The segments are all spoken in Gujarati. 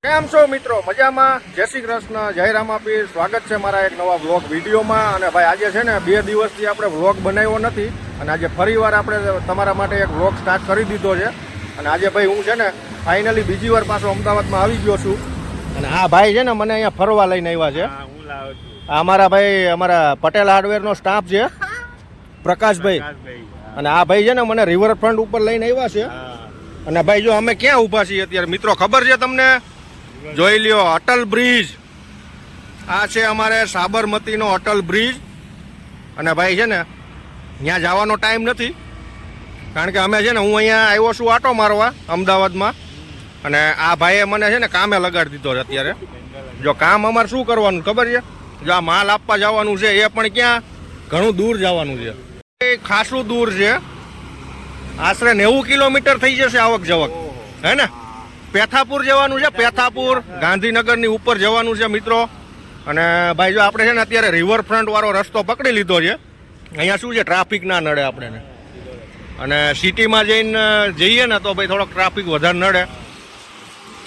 કેમ છો મિત્રો? મજામાં? જય શ્રી કૃષ્ણ, જય રામાપીર. સ્વાગત છે મારા એક નવા વ્લોગ વિડીયોમાં. અને ભાઈ આજે છે ને 2 દિવસથી આપણે વ્લોગ બનાવ્યો નથી અને આજે ફરીવાર આપણે તમારા માટે એક વ્લોગ સ્ટાર્ટ કરી દીધો છે. અને આજે ભાઈ હું છે ને ફાઇનલી બીજી વાર પાછો અમદાવાદમાં આવી ગયો છું. અને આ ભાઈ છે ને મને અહીંયા ફરવા લઈને આવ્યા છે. અમારા ભાઈ અમારા પટેલ હાર્ડવેરનો સ્ટાફ છે, પ્રકાશભાઈ. અને આ ભાઈ છે ને મને રિવરફ્રન્ટ ઉપર લઈને આવ્યા છે. અને ભાઈ જો અમે ક્યાં ઊભા છીએ અત્યારે મિત્રો ખબર છે તમને? જોઈ લ્યો, અટલ બ્રિજ. આ છે અમારે સાબરમતીનો અટલ બ્રિજ. અને ભાઈ છે ને ત્યાં જવાનો ટાઈમ નથી, કારણ કે અમે છે ને હું અહીંયા આવ્યો છું આટો મારવા અમદાવાદમાં. અને આ ભાઈએ મને છે ને કામે લગાડી દીધો છે અત્યારે. જો કામ અમારે શું કરવાનું ખબર છે? જો આ માલ આપવા જવાનું છે, એ પણ ક્યાં ઘણું દૂર જવાનું છે, એ ખાસું દૂર છે. આશરે 90 કિલોમીટર થઈ જશે આવક જવક, હે ને? પેથાપુર જવાનું છે, પેથાપુર ગાંધીનગરની ઉપર જવાનું છે મિત્રો. અને ભાઈ જો આપણે છે ને અત્યારે રિવરફ્રન્ટ વાળો રસ્તો પકડી લીધો છે. અહીંયા શું છે, ટ્રાફિક ના નડે આપણે. અને સિટીમાં જઈને જઈએ ને તો ભાઈ થોડોક ટ્રાફિક વધારે નડે.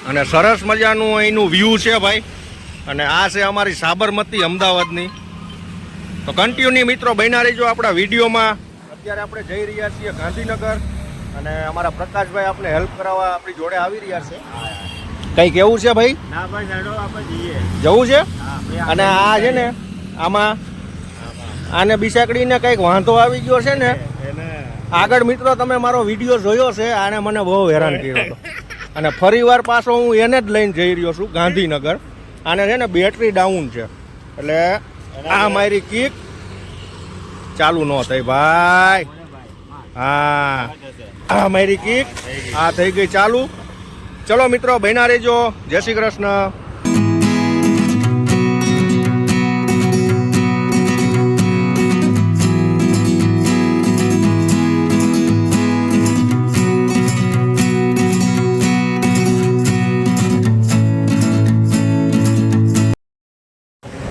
અને સરસ મજાનું અહીંનું વ્યૂ છે ભાઈ. અને આ છે અમારી સાબરમતી અમદાવાદની. તો કન્ટિન્યુ મિત્રો બન્યા રહીજો આપણા વિડીયોમાં. અત્યારે આપણે જઈ રહ્યા છીએ ગાંધીનગર અને અમારા પ્રકાશભાઈ આપણે હેલ્પ કરાવવા આપણી જોડે આવી રહ્યા છે. કઈ કેવું છે ભાઈ? જવું છે. અને આ છે ને આમાં આને બિસાકડીને કઈક વાંધો આવી ગયો છે ને. આગળ મિત્રો તમે મારો વિડીયો જોયો છે, આને મને બહુ હેરાન કર્યો હતો. અને ફરી વાર પાછો હું એને જ લઈને જઈ રહ્યો છું ગાંધીનગર. આને છે ને બેટરી ડાઉન છે, એટલે આ મારી કિક ચાલુ ન થઈ ભાઈ. હા, આ મારી કિક આ થઈ ગઈ ચાલુ. ચલો મિત્રો બન્યા રહેજો. જય શ્રી કૃષ્ણ.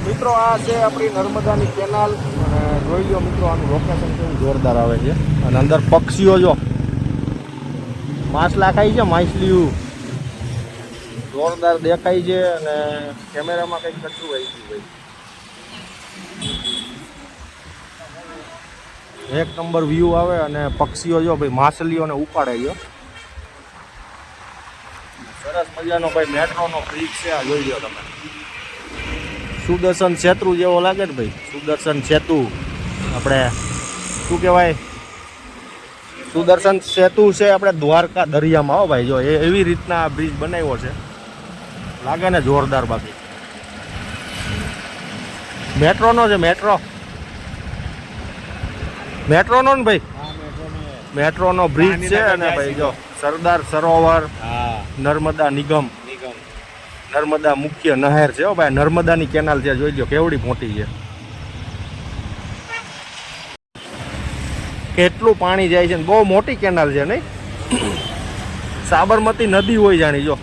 મિત્રો આ છે આપણી નર્મદાની કેનાલ. અને જોઈ લો મિત્રો આનું લોકેશન કેવું જોરદાર આવે છે. અને અંદર પક્ષીઓ જો માછલા ખાઈ છે, માછલીઓ જોરદાર દેખાય છે. અને કેમેરામાં કંઈક કચરું આવી ગયું ભાઈ. એક નંબર વ્યૂ આવે. અને પક્ષીઓ જો ભાઈ માછલીઓને ઉપાડે ગયો. સરસ મજાનો ભાઈ મેટ્રોનો બ્રિજ છે. આ જોઈ લો તમે. સુદર્શન સેતુ જેવો લાગે ને ભાઈ. સુદર્શન સેતુ આપણે શું કહેવાય, સુદર્શન સેતુ છે આપણે દ્વારકા દરિયામાં. હો ભાઈ જો એવી રીતના આ બ્રિજ બનાવ્યો છે, લાગે ને જોરદાર. બાકી મેટ્રોનો છે, મેટ્રોનો ને ભાઈ, મેટ્રોનો બ્રિજ છે. અને ભાઈ જો સરદાર સરોવર, નર્મદા નિગમ, નર્મદા મુખ્ય નહેર છે. ભાઈ નર્મદાની કેનાલ છે, જોઈ લો કેવડી મોટી છે. કેટલું પાણી જાય છે, બહુ મોટી કેનાલ છે નહીં? સાબરમતી નદી હોય જાણી જો.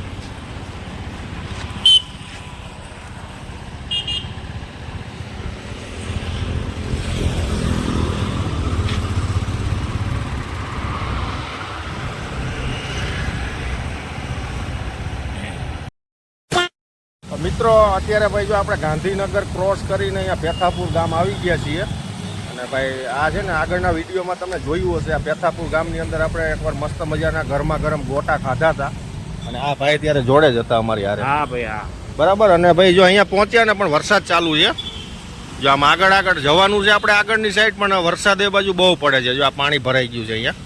મિત્રો અત્યારે ભાઈ જો આપણે ગાંધીનગર ક્રોસ કરીને અહીંયા પેથાપુર ગામ આવી ગયા છીએ. અને ભાઈ આ છે ને આગળના વિડીયોમાં તમે જોયું હશે, આ પેથાપુર ગામની અંદર આપણે એકવાર મસ્ત મજાના ગરમા ગરમ ગોટા ખાધા હતા. અને આ ભાઈ ત્યારે જોડે જ હતા અમારી હારે. હા ભાઈ, હા બરાબર. અને ભાઈ જો અહીંયા પહોંચ્યા ને પણ વરસાદ ચાલુ છે. જો આમ આગળ જવાનું છે આપણે આગળની સાઈડ, પણ વરસાદ એ બાજુ બહુ પડે છે. જો આ પાણી ભરાઈ ગયું છે અહીંયા.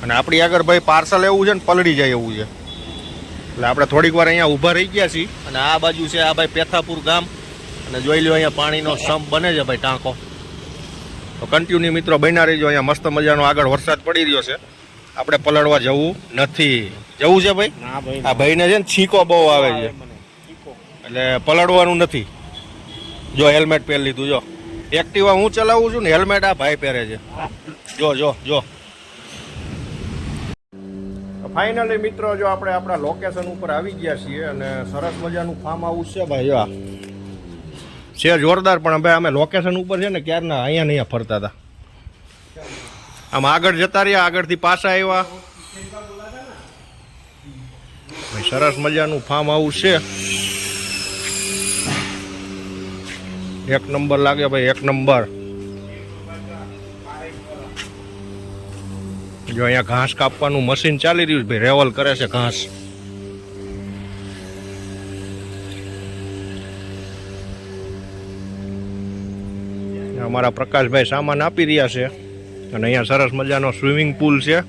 અને આપણી આગળ ભાઈ પાર્સલ એવું છે ને પલળી જાય એવું છે. એટલે આપણે થોડીક વાર અહીંયા ઊભા રહી ગયા છીએ. અને આ બાજુ છે આ ભાઈ પેથાપુર ગામ. અને જોઈ લો અહીંયા પાણીનો સંપ બને છે ભાઈ, ટાંકો. તો કન્ટિન્યુ મિત્રો બન્યા રહીજો. અહીંયા મસ્ત મજાનો આગળ વરસાદ પડી રહ્યો છે. આપણે પલળવા જવું નથી. જવું છે ભાઈ? આ ભાઈને છે ને છીકો બહુ આવે છે, એટલે પલળવાનું નથી. જો હેલ્મેટ પહેરી લીધું. જો એક્ટિવા હું ચલાવું છું ને, હેલ્મેટ આ ભાઈ પહેરે છે. જો જો જો. ફાઇનલી મિત્રો જો આપણે આપણા લોકેશન ઉપર આવી ગયા છીએ. અને સરસ મજાનું ફાર્મ હાઉસ છે ભાઈ. આ છે જોરદાર. પણ ભાઈ અમે લોકેશન ઉપર છે ને ક્યારના અહીંયા ફરતા હતા. આમ આગળ જતા રહ્યા, આગળથી પાછા આવ્યા. ભાઈ સરસ મજાનું ફાર્મ હાઉસ છે, એક નંબર લાગે ભાઈ, એક નંબર. જો અહીંયા ઘાસ કાપવાનું મશીન ચાલી રહ્યું છે ભાઈ, રેવલ કરે છે ઘાસ. અમારા પ્રકાશભાઈ સામાન આપી રહ્યા છે અને અહીંયા સરસ મજાનો સ્વિમિંગ પુલ છે.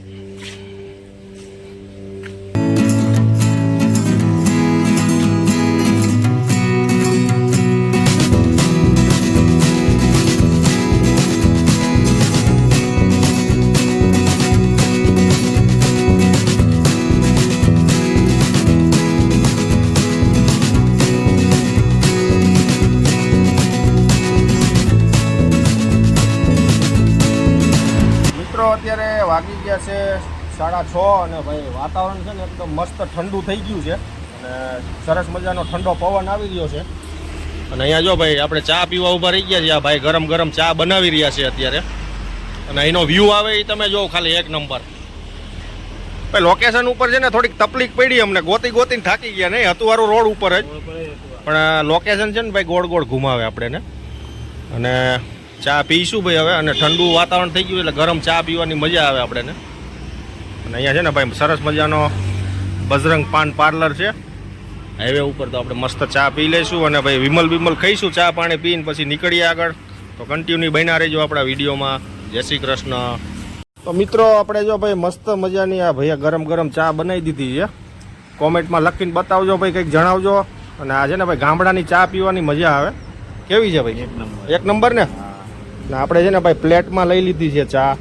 અત્યારે વાગી ગયા છે 6:30 અને ભાઈ વાતાવરણ છે ને એકદમ મસ્ત ઠંડુ થઈ ગયું છે અને સરસ મજાનો ઠંડો પવન આવી રહ્યો છે. અને અહીંયા જો ભાઈ આપણે ચા પીવા ઊભા રહી ગયા છે. આ ભાઈ ગરમ ગરમ ચા બનાવી રહ્યા છે અત્યારે અને એનો વ્યૂ આવે એ તમે જો ખાલી એક નંબર. ભાઈ લોકેશન ઉપર છે ને થોડીક તકલીફ પડી, અમને ગોતીને થાકી ગયા. નહીં હતું વારું રોડ ઉપર જ, પણ લોકેશન છે ને ભાઈ ગોળ ગોળ ઘુમાવે આપણે ને. અને ચા પીશું ભાઈ હવે, અને ઠંડુ વાતાવરણ થઈ ગયું એટલે ગરમ ચા પીવાની મજા આવે આપણે. અને અહીંયા છે ને ભાઈ સરસ મજાનો બજરંગ પાન પાર્લર છે હાઈવે ઉપર, તો આપણે મસ્ત ચા પી લઈશું અને ભાઈ વિમલ ખાઈશું, ચા પાણી પીને પછી નીકળીએ આગળ. તો કન્ટિન્યુ બન્યા રહેજો આપણા વિડીયોમાં. જય શ્રી કૃષ્ણ. તો મિત્રો આપણે જો ભાઈ મસ્ત મજાની આ ભૈયા ગરમ ગરમ ચા બનાવી દીધી છે. કોમેન્ટમાં લખીને બતાવજો ભાઈ, કંઈક જણાવજો. અને આ છે ને ભાઈ ગામડાની ચા પીવાની મજા આવે. કેવી છે ભાઈ? એક નંબર ને. આપણે છે ને ભાઈ પ્લેટમાં લઈ લીધી છે ચા.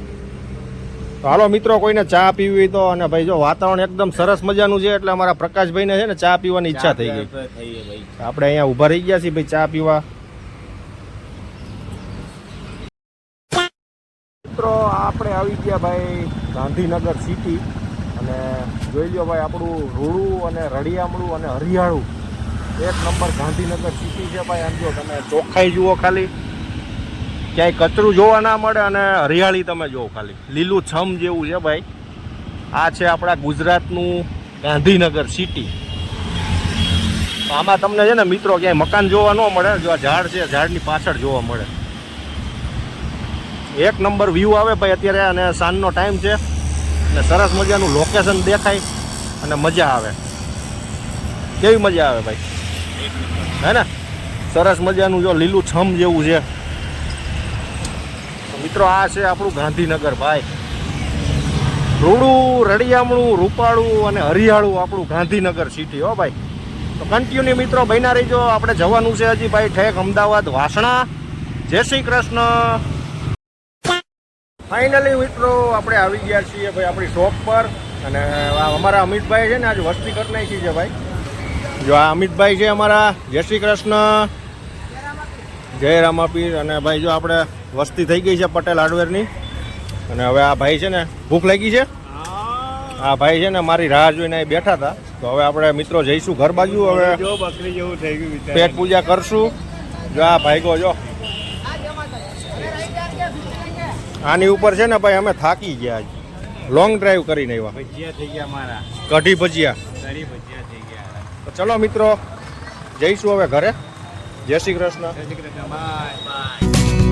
તો હાલો મિત્રો, કોઈને ચા પીવી તો, અને ભાઈ જો વાતાવરણ એકદમ સરસ મજાનું છે એટલે અમારા પ્રકાશભાઈને છે ને ચા પીવાની ઈચ્છા થઈ ગઈ. આપણે અહીંયા ઊભા રહી ગયા છીએ ભાઈ ચા પીવા. મિત્રો આપણે આવી ગયા ભાઈ ગાંધીનગર સિટી, અને જોઈ લો ભાઈ આપણું રૂડું અને રળિયામણું અને હરિયાળું એક નંબર ગાંધીનગર સિટી છે ભાઈ. આમ જો તમે ચોખ્ખાઈ જુઓ ખાલી, ક્યાંય કચરું જોવા ના મળે, અને હરિયાળી તમે જુઓ ખાલી, લીલું છમ જેવું છે ભાઈ. આ છે આપણા ગુજરાતનું ગાંધીનગર સિટી. આમાં તમને છે ને મિત્રો ક્યાંય મકાન જોવા ન મળે. જો આ ઝાડ છે, ઝાડની પાછળ જોવા મળે. એક નંબર વ્યૂ આવે ભાઈ અત્યારે, અને સાંજનો ટાઈમ છે અને સરસ મજાનું લોકેશન દેખાય અને મજા આવે. કેવી મજા આવે ભાઈ, હે ને? સરસ મજાનું જો લીલું છમ જેવું છે મિત્રો. આ છે આપણું ગાંધીનગર ભાઈ, રૂડું રળિયામણું રૂપાળું અને હરિયાળું આપણું ગાંધીનગર સિટી હો ભાઈ. તો કન્ટિન્યુ મિત્રો બન્યા રહીજો. આપણે જવાનું છે હજી ભાઈ ઠેક અમદાવાદ વાસણા. જય શ્રી કૃષ્ણ. ફાઇનલી મિત્રો આપણે આવી ગયા છીએ ભાઈ આપણી શોપ પર, અને અમારા અમિતભાઈ છે ને આજે વસ્તી કરી નાખી છે ભાઈ. જો આ અમિતભાઈ છે અમારા. જય શ્રી કૃષ્ણ. જય રામાપીર. અને ભાઈ જો આપણે વસ્તી થઈ ગઈ છે પટેલ હાર્ડવેરની, અને હવે આ ભાઈ છે ને ભૂખ લાગી છે. આ ભાઈ છે ને મારી રાહ જોઈને અહીં બેઠા હતા. તો હવે આપણે મિત્રો જઈશું ઘર બાજુ. હવે બકરી જેવું થઈ ગયું, પેટ પૂજા કરશું. જો આ ભાઈગો જો આની ઉપર છે ને ભાઈ અમે થાકી ગયા. લોંગ ડ્રાઈવ કરીને આવ્યા. ભજીયા થઈ ગયા મારા, કઢી ભજીયા થઈ ગયા. તો ચલો મિત્રો જઈશું હવે ઘરે. જય શ્રી કૃષ્ણ. જય શ્રી કૃષ્ણ. Bye bye.